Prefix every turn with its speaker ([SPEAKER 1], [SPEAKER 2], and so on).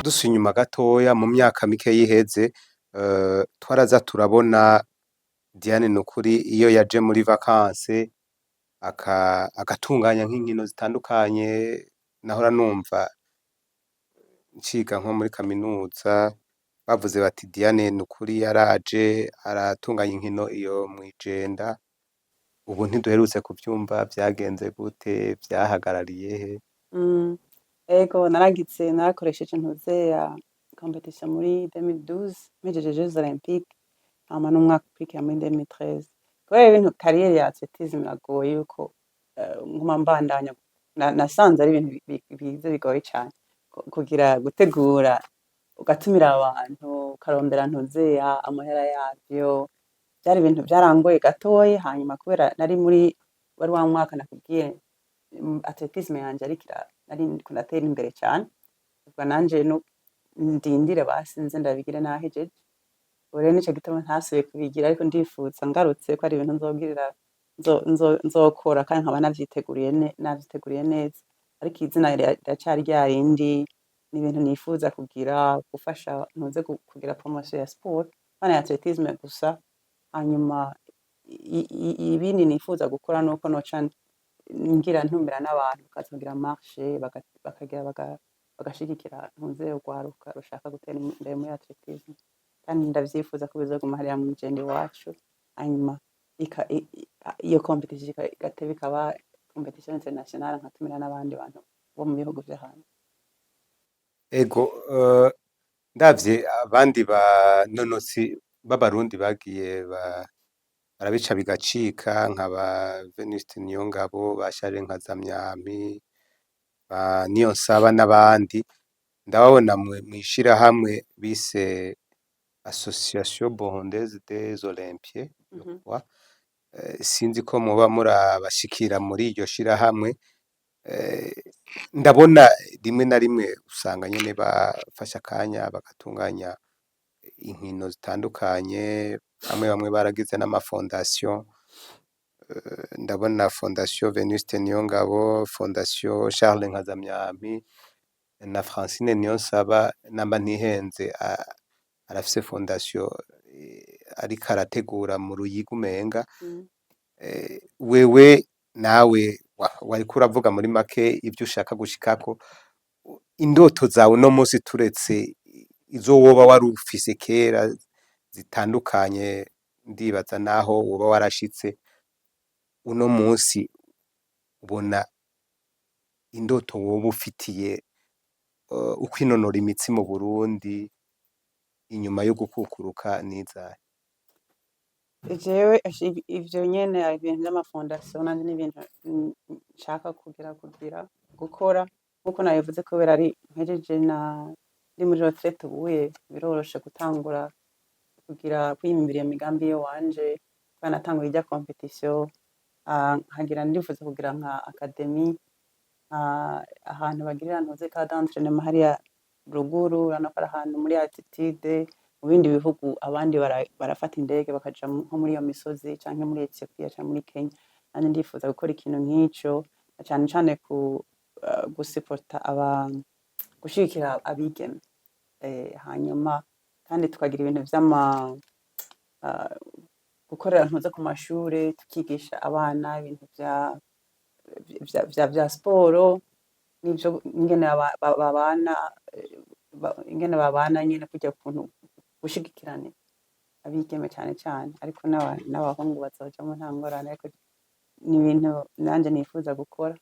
[SPEAKER 1] Dusuye inyuma gatoya mu myaka mike yiheze, twaraza turabona Diane NUKURI iyo yaje muri vacances agatunganya nk'inkino zitandukanye. Nahora numva nciga nko muri kaminuza bavuze bati Diane NUKURI yaraje aratunganya inkino iyo mw'Ijenda. Ubu ntiduherutse kuvyumva, vyagenze gute? Vyahagarariye he?
[SPEAKER 2] Ego narakoresheje ntuzeya competition muri 2012 mpejeje Jeux Olympiques hama n'umwaka ukurikira muri 2013. Kubera ibintu kariyeri ya atletisme iragoye yuko nguma mbandanya, nasanze ari ibintu bize bigoye cane kugira gutegura, ugatumira abantu ukarondera ntuzeya amahera yavyo, byari ibintu byarangoye gatoya. Hanyuma kubera nari muri wari wa mwaka nakubwiye atletisme yanje nari kunatera imbere cyane, ubwo nanje no ndindire basinze ndabigire nahejeje. Ubu rero nico gituma ntasuye kubigira, ariko ndifuza ngarutse ko ari ibintu nzogirira nzokora kandi nkaba navyiteguriye neza. Ariko izina riracari ryarindi, ni ibintu nifuza kugira, gufasha ntuze kugira promotion ya sport bana ya atletisme gusa. Hanyuma ibindi nifuza gukora nuko noca ngira ntumira n'abantu bakazogira marche bagashigikira ntuze urwaruka rushaka gutera imbere muri atletisme, kandi ndavyifuza ko bizoguma hariya mw'Ijenda iwacu. Hanyuma iyo competition igateba ikaba competition internationale, nkatumira n'abandi bantu bo mu bihugu vyo hanze.
[SPEAKER 1] Ego, ndavye abandi banonotsi b'abarundi bagiye barabica bigacika, nkaba Venuste Niyongabo, bashaje nka Zamyami, ba Niyonsaba n'abandi, ndababona mw'ishirahamwe bise Association Burundaise des Olympiens. Sinzi ko muba murabashikira muri iryo shirahamwe. Ndabona rimwe na rimwe usanga nyene bafashe akanya bagatunganya inkino zitandukanye, bamwe baragize n'amafondation. Ndabona fondation Venuste Niyongabo, fondation Charles Nkazamyami na Francine Niyonsaba, namba ntihenze arafise fondation ariko arategura mu Ruyigi umenga. Wewe nawe wariko uravuga muri make ivyo ushaka gushikako. Indoto zawe uno munsi turetse izo woba wari ufise kera zitandukanye, ndibaza naho woba warashitse, uno munsi ubona indoto woba ufitiye ukwinonora imitsi mu Burundi inyuma yo gukukuruka n'izahe?
[SPEAKER 2] Jewe ivyo nyene ibintu vy'amafondation nanje n'ibintu nshaka gukora nkuko nabivuze, kubera ari mpejeje ndi muri retraite ubuye biroroshe gutangura kwiyumvira iyo migambi yo wanje. Kubera natanguye irya competition, nkagira ndifuza kugira nka academy, ahantu bagirira ntuze ka d'entraînement hariya ruguru, urabona ko ari ahantu muri altitude. Mu bindi bihugu abandi barafata indege bakaja nko muri iyo misozi canke muri Ethiopia canke muri Kenya. Nanje ndifuza gukora ikintu nk'ico, cane cane gusupporta gushigikira abigeme. Hanyuma kandi tukagira ibintu gukorera ntuze ku mashure, tukigisha abana ibintu vya sport n'ivyo ingene babana nyene, kujya kuntu gushigikirana abigeme cane cane, ariko n'abahungu bazojamwo nta ngorane, ariko ni ibintu nanje nifuza gukora.